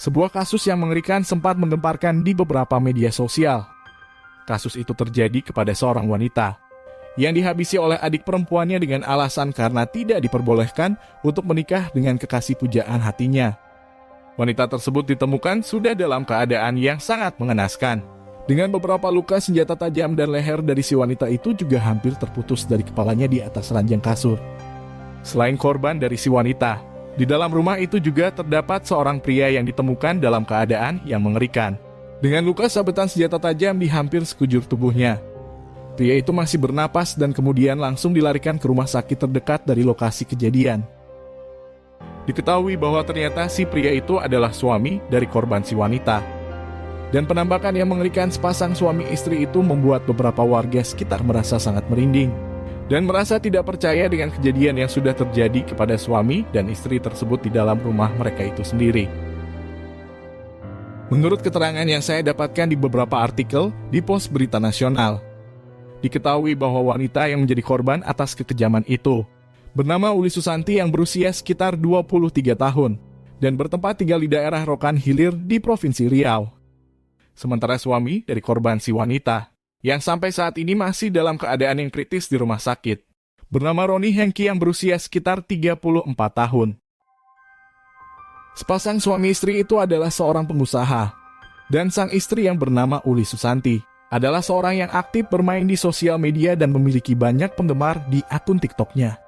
Sebuah kasus yang mengerikan sempat menggemparkan di beberapa media sosial. Kasus itu terjadi kepada seorang wanita yang dihabisi oleh adik perempuannya dengan alasan karena tidak diperbolehkan untuk menikah dengan kekasih pujaan hatinya. Wanita tersebut ditemukan sudah dalam keadaan yang sangat mengenaskan, dengan beberapa luka senjata tajam dan leher dari si wanita itu juga hampir terputus dari kepalanya di atas ranjang kasur. Selain korban dari si wanita, di dalam rumah itu juga terdapat seorang pria yang ditemukan dalam keadaan yang mengerikan, dengan luka sabetan senjata tajam di hampir sekujur tubuhnya. Pria itu masih bernapas dan kemudian langsung dilarikan ke rumah sakit terdekat dari lokasi kejadian. Diketahui bahwa ternyata si pria itu adalah suami dari korban si wanita. Dan penampakan yang mengerikan sepasang suami istri itu membuat beberapa warga sekitar merasa sangat merinding dan merasa tidak percaya dengan kejadian yang sudah terjadi kepada suami dan istri tersebut di dalam rumah mereka itu sendiri. Menurut keterangan yang saya dapatkan di beberapa artikel di pos berita nasional, diketahui bahwa wanita yang menjadi korban atas kekejaman itu bernama Uli Susanti yang berusia sekitar 23 tahun dan bertempat tinggal di daerah Rokan Hilir di Provinsi Riau. Sementara suami dari korban si wanita, yang sampai saat ini masih dalam keadaan yang kritis di rumah sakit, bernama Roni Hengki yang berusia sekitar 34 tahun. Sepasang suami istri itu adalah seorang pengusaha, dan sang istri yang bernama Uli Susanti adalah seorang yang aktif bermain di sosial media dan memiliki banyak penggemar di akun TikTok-nya.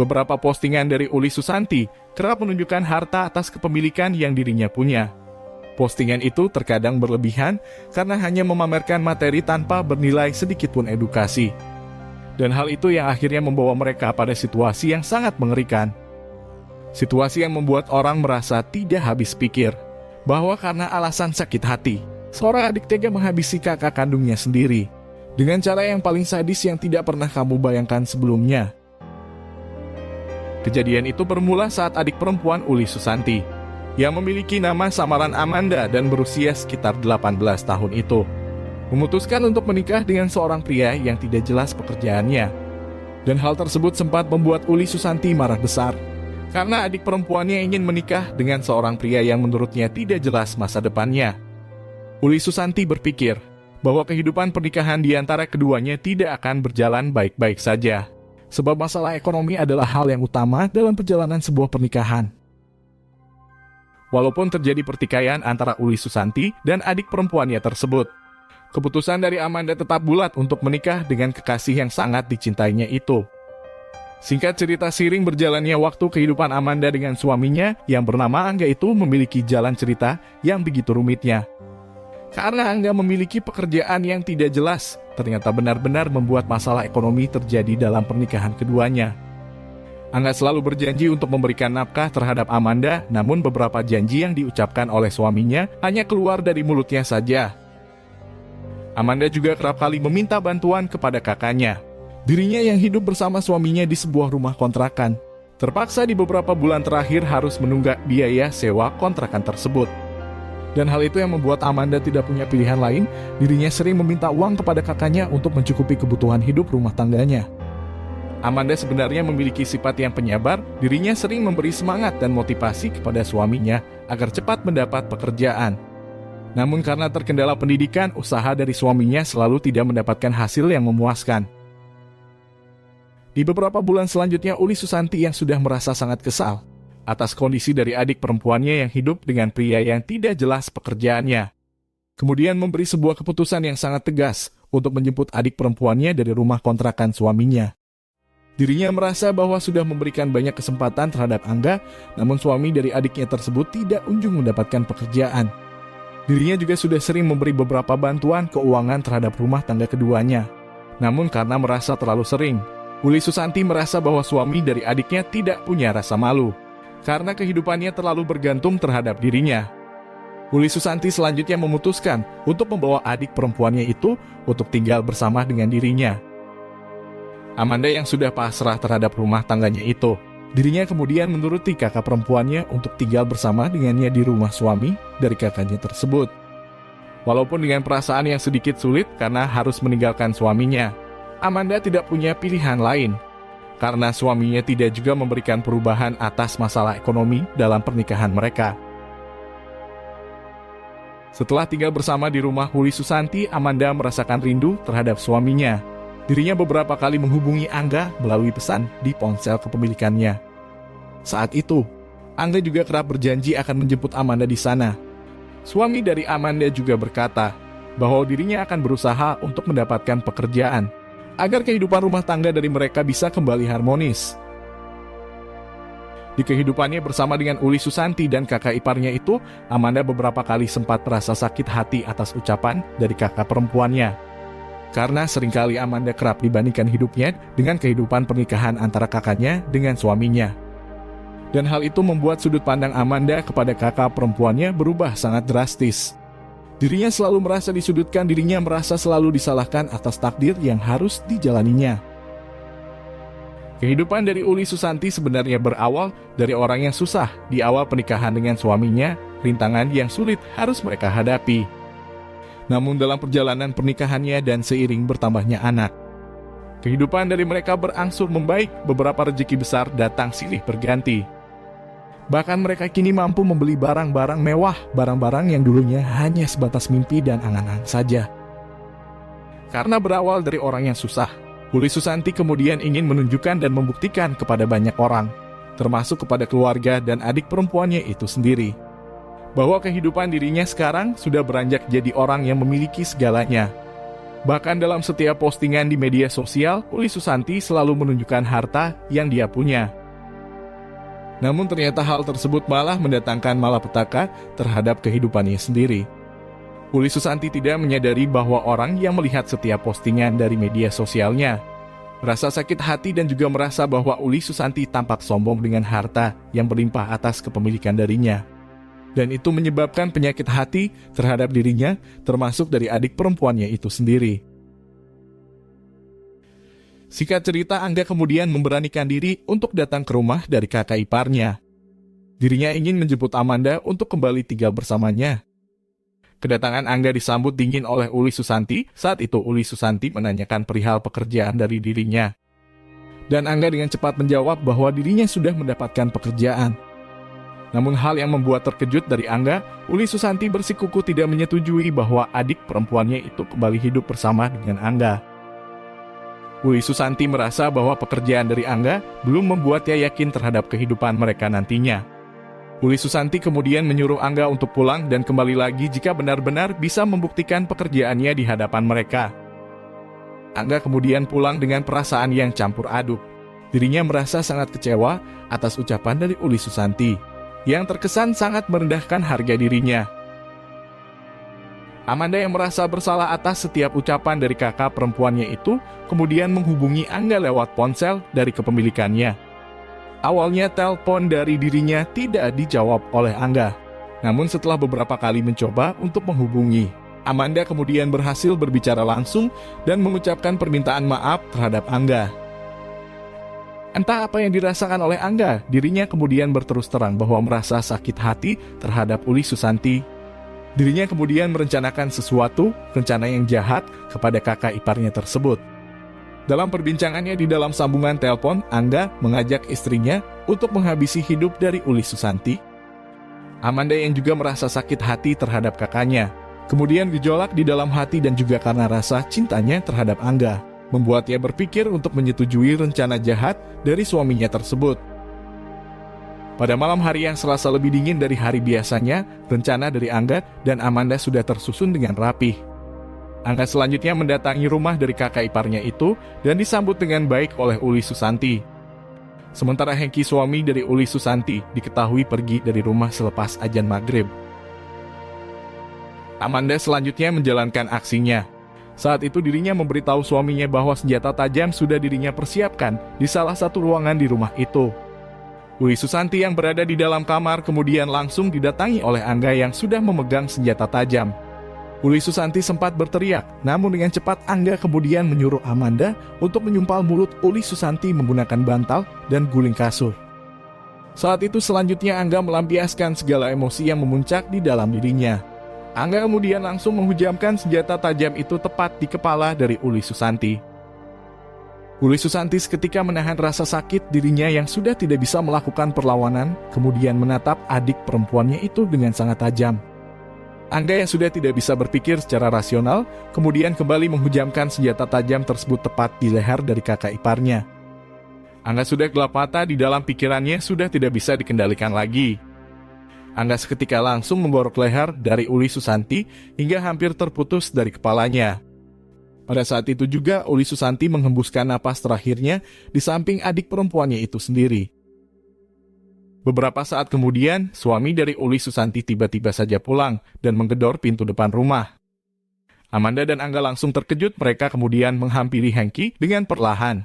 Beberapa postingan dari Uli Susanti kerap menunjukkan harta atas kepemilikan yang dirinya punya. Postingan itu terkadang berlebihan karena hanya memamerkan materi tanpa bernilai sedikit pun edukasi. Dan hal itu yang akhirnya membawa mereka pada situasi yang sangat mengerikan. Situasi yang membuat orang merasa tidak habis pikir, bahwa karena alasan sakit hati, seorang adik tega menghabisi kakak kandungnya sendiri, dengan cara yang paling sadis yang tidak pernah kamu bayangkan sebelumnya. Kejadian itu bermula saat adik perempuan Uli Susanti, yang memiliki nama samaran Amanda dan berusia sekitar 18 tahun itu, memutuskan untuk menikah dengan seorang pria yang tidak jelas pekerjaannya. Dan hal tersebut sempat membuat Uli Susanti marah besar, karena adik perempuannya ingin menikah dengan seorang pria yang menurutnya tidak jelas masa depannya. Uli Susanti berpikir bahwa kehidupan pernikahan di antara keduanya tidak akan berjalan baik-baik saja, sebab masalah ekonomi adalah hal yang utama dalam perjalanan sebuah pernikahan. Walaupun terjadi pertikaian antara Uli Susanti dan adik perempuannya tersebut, keputusan dari Amanda tetap bulat untuk menikah dengan kekasih yang sangat dicintainya itu. Singkat cerita, seiring berjalannya waktu, kehidupan Amanda dengan suaminya yang bernama Angga itu memiliki jalan cerita yang begitu rumitnya. Karena Angga memiliki pekerjaan yang tidak jelas, ternyata benar-benar membuat masalah ekonomi terjadi dalam pernikahan keduanya. Angga selalu berjanji untuk memberikan nafkah terhadap Amanda, namun beberapa janji yang diucapkan oleh suaminya hanya keluar dari mulutnya saja. Amanda juga kerap kali meminta bantuan kepada kakaknya. Dirinya yang hidup bersama suaminya di sebuah rumah kontrakan, terpaksa di beberapa bulan terakhir harus menunggak biaya sewa kontrakan tersebut. Dan hal itu yang membuat Amanda tidak punya pilihan lain, dirinya sering meminta uang kepada kakaknya untuk mencukupi kebutuhan hidup rumah tangganya. Amanda sebenarnya memiliki sifat yang penyabar, dirinya sering memberi semangat dan motivasi kepada suaminya agar cepat mendapat pekerjaan. Namun karena terkendala pendidikan, usaha dari suaminya selalu tidak mendapatkan hasil yang memuaskan. Di beberapa bulan selanjutnya, Uli Susanti yang sudah merasa sangat kesal atas kondisi dari adik perempuannya yang hidup dengan pria yang tidak jelas pekerjaannya, kemudian memberi sebuah keputusan yang sangat tegas untuk menjemput adik perempuannya dari rumah kontrakan suaminya. Dirinya merasa bahwa sudah memberikan banyak kesempatan terhadap Angga, namun suami dari adiknya tersebut tidak kunjung mendapatkan pekerjaan. Dirinya juga sudah sering memberi beberapa bantuan keuangan terhadap rumah tangga keduanya. Namun karena merasa terlalu sering, Uli Susanti merasa bahwa suami dari adiknya tidak punya rasa malu, karena kehidupannya terlalu bergantung terhadap dirinya. Uli Susanti selanjutnya memutuskan untuk membawa adik perempuannya itu untuk tinggal bersama dengan dirinya. Amanda yang sudah pasrah terhadap rumah tangganya itu, dirinya kemudian menuruti kakak perempuannya untuk tinggal bersama dengannya di rumah suami dari kakaknya tersebut. Walaupun dengan perasaan yang sedikit sulit karena harus meninggalkan suaminya, Amanda tidak punya pilihan lain, karena suaminya tidak juga memberikan perubahan atas masalah ekonomi dalam pernikahan mereka. Setelah tinggal bersama di rumah Uli Susanti, Amanda merasakan rindu terhadap suaminya. Dirinya beberapa kali menghubungi Angga melalui pesan di ponsel kepemilikannya. Saat itu, Angga juga kerap berjanji akan menjemput Amanda di sana. Suami dari Amanda juga berkata bahwa dirinya akan berusaha untuk mendapatkan pekerjaan agar kehidupan rumah tangga dari mereka bisa kembali harmonis. Di kehidupannya bersama dengan Uli Susanti dan kakak iparnya itu, Amanda beberapa kali sempat merasa sakit hati atas ucapan dari kakak perempuannya. Karena seringkali Amanda kerap dibandingkan hidupnya dengan kehidupan pernikahan antara kakaknya dengan suaminya. Dan hal itu membuat sudut pandang Amanda kepada kakak perempuannya berubah sangat drastis. Dirinya selalu merasa disudutkan, dirinya merasa selalu disalahkan atas takdir yang harus dijalaninya. Kehidupan dari Uli Susanti sebenarnya berawal dari orang yang susah. Di awal pernikahan dengan suaminya, rintangan yang sulit harus mereka hadapi. Namun dalam perjalanan pernikahannya dan seiring bertambahnya anak, kehidupan dari mereka berangsur membaik, beberapa rezeki besar datang silih berganti. Bahkan mereka kini mampu membeli barang-barang mewah, barang-barang yang dulunya hanya sebatas mimpi dan angan-angan saja. Karena berawal dari orang yang susah, Uli Susanti kemudian ingin menunjukkan dan membuktikan kepada banyak orang, termasuk kepada keluarga dan adik perempuannya itu sendiri, bahwa kehidupan dirinya sekarang sudah beranjak jadi orang yang memiliki segalanya. Bahkan dalam setiap postingan di media sosial, Uli Susanti selalu menunjukkan harta yang dia punya. Namun ternyata hal tersebut malah mendatangkan malapetaka terhadap kehidupannya sendiri. Uli Susanti tidak menyadari bahwa orang yang melihat setiap postingan dari media sosialnya merasa sakit hati dan juga merasa bahwa Uli Susanti tampak sombong dengan harta yang berlimpah atas kepemilikan darinya. Dan itu menyebabkan penyakit hati terhadap dirinya, termasuk dari adik perempuannya itu sendiri. Singkat cerita, Angga kemudian memberanikan diri untuk datang ke rumah dari kakak iparnya. Dirinya ingin menjemput Amanda untuk kembali tinggal bersamanya. Kedatangan Angga disambut dingin oleh Uli Susanti. Saat itu Uli Susanti menanyakan perihal pekerjaan dari dirinya. Dan Angga dengan cepat menjawab bahwa dirinya sudah mendapatkan pekerjaan. Namun hal yang membuat terkejut dari Angga, Uli Susanti bersikukuh tidak menyetujui bahwa adik perempuannya itu kembali hidup bersama dengan Angga. Uli Susanti merasa bahwa pekerjaan dari Angga belum membuatnya yakin terhadap kehidupan mereka nantinya. Uli Susanti kemudian menyuruh Angga untuk pulang dan kembali lagi jika benar-benar bisa membuktikan pekerjaannya di hadapan mereka. Angga kemudian pulang dengan perasaan yang campur aduk. Dirinya merasa sangat kecewa atas ucapan dari Uli Susanti, yang terkesan sangat merendahkan harga dirinya. Amanda yang merasa bersalah atas setiap ucapan dari kakak perempuannya itu, kemudian menghubungi Angga lewat ponsel dari kepemilikannya. Awalnya telepon dari dirinya tidak dijawab oleh Angga. Namun setelah beberapa kali mencoba untuk menghubungi, Amanda kemudian berhasil berbicara langsung dan mengucapkan permintaan maaf terhadap Angga. Entah apa yang dirasakan oleh Angga, dirinya kemudian berterus terang bahwa merasa sakit hati terhadap Uli Susanti. Dirinya kemudian merencanakan sesuatu, rencana yang jahat kepada kakak iparnya tersebut. Dalam perbincangannya di dalam sambungan telepon, Angga mengajak istrinya untuk menghabisi hidup dari Uli Susanti. Amanda yang juga merasa sakit hati terhadap kakaknya, kemudian gejolak di dalam hati dan juga karena rasa cintanya terhadap Angga, membuatnya berpikir untuk menyetujui rencana jahat dari suaminya tersebut. Pada malam hari yang serasa lebih dingin dari hari biasanya, rencana dari Angga dan Amanda sudah tersusun dengan rapih. Angga selanjutnya mendatangi rumah dari kakak iparnya itu dan disambut dengan baik oleh Uli Susanti. Sementara Hengki, suami dari Uli Susanti, diketahui pergi dari rumah selepas azan maghrib. Amanda selanjutnya menjalankan aksinya. Saat itu dirinya memberitahu suaminya bahwa senjata tajam sudah dirinya persiapkan di salah satu ruangan di rumah itu. Uli Susanti yang berada di dalam kamar kemudian langsung didatangi oleh Angga yang sudah memegang senjata tajam. Uli Susanti sempat berteriak, namun dengan cepat Angga kemudian menyuruh Amanda untuk menyumpal mulut Uli Susanti menggunakan bantal dan guling kasur. Saat itu selanjutnya Angga melampiaskan segala emosi yang memuncak di dalam dirinya. Angga kemudian langsung menghujamkan senjata tajam itu tepat di kepala dari Uli Susanti. Uli Susanti seketika menahan rasa sakit dirinya yang sudah tidak bisa melakukan perlawanan, kemudian menatap adik perempuannya itu dengan sangat tajam. Angga yang sudah tidak bisa berpikir secara rasional, kemudian kembali menghujamkan senjata tajam tersebut tepat di leher dari kakak iparnya. Angga sudah gelap mata, di dalam pikirannya sudah tidak bisa dikendalikan lagi. Angga seketika langsung memborok leher dari Uli Susanti hingga hampir terputus dari kepalanya. Pada saat itu juga Uli Susanti menghembuskan napas terakhirnya di samping adik perempuannya itu sendiri. Beberapa saat kemudian, suami dari Uli Susanti tiba-tiba saja pulang dan menggedor pintu depan rumah. Amanda dan Angga langsung terkejut, mereka kemudian menghampiri Hengki dengan perlahan.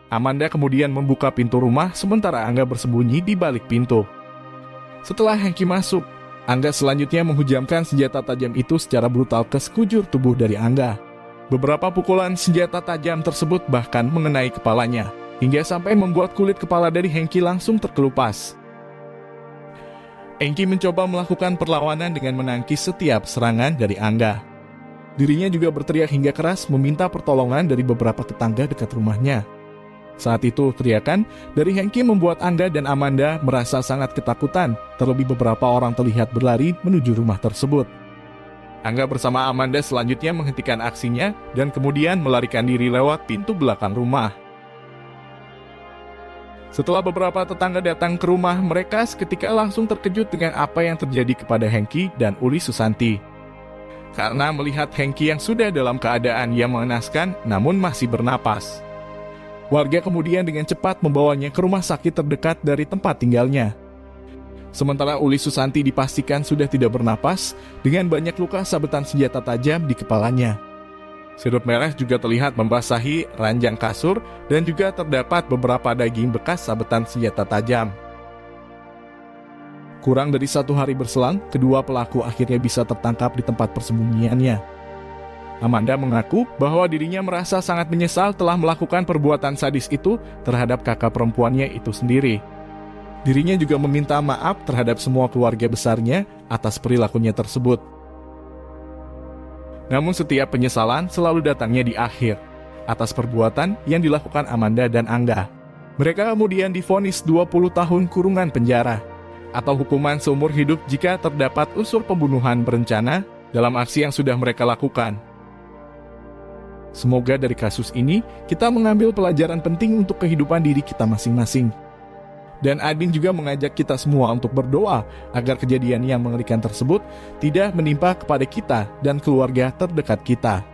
Amanda kemudian membuka pintu rumah, sementara Angga bersembunyi di balik pintu. Setelah Hengki masuk, Angga selanjutnya menghujamkan senjata tajam itu secara brutal ke sekujur tubuh dari Angga. Beberapa pukulan senjata tajam tersebut bahkan mengenai kepalanya, hingga sampai membuat kulit kepala dari Hengki langsung terkelupas. Hengki mencoba melakukan perlawanan dengan menangkis setiap serangan dari Angga. Dirinya juga berteriak hingga keras meminta pertolongan dari beberapa tetangga dekat rumahnya. Saat itu, teriakan dari Hengki membuat Angga dan Amanda merasa sangat ketakutan, terlebih beberapa orang terlihat berlari menuju rumah tersebut. Angga bersama Amanda selanjutnya menghentikan aksinya dan kemudian melarikan diri lewat pintu belakang rumah. Setelah beberapa tetangga datang ke rumah, mereka seketika langsung terkejut dengan apa yang terjadi kepada Hengki dan Uli Susanti. Karena melihat Hengki yang sudah dalam keadaan yang mengenaskan namun masih bernapas. Warga kemudian dengan cepat membawanya ke rumah sakit terdekat dari tempat tinggalnya. Sementara Uli Susanti dipastikan sudah tidak bernapas dengan banyak luka sabetan senjata tajam di kepalanya. Sirup merah juga terlihat membasahi ranjang kasur dan juga terdapat beberapa daging bekas sabetan senjata tajam. Kurang dari 1 hari berselang, kedua pelaku akhirnya bisa tertangkap di tempat persembunyiannya. Amanda mengaku bahwa dirinya merasa sangat menyesal telah melakukan perbuatan sadis itu terhadap kakak perempuannya itu sendiri. Dirinya juga meminta maaf terhadap semua keluarga besarnya atas perilakunya tersebut. Namun setiap penyesalan selalu datangnya di akhir, atas perbuatan yang dilakukan Amanda dan Angga. Mereka kemudian divonis 20 tahun kurungan penjara, atau hukuman seumur hidup jika terdapat unsur pembunuhan berencana dalam aksi yang sudah mereka lakukan. Semoga dari kasus ini, kita mengambil pelajaran penting untuk kehidupan diri kita masing-masing. Dan Admin juga mengajak kita semua untuk berdoa agar kejadian yang mengerikan tersebut tidak menimpa kepada kita dan keluarga terdekat kita.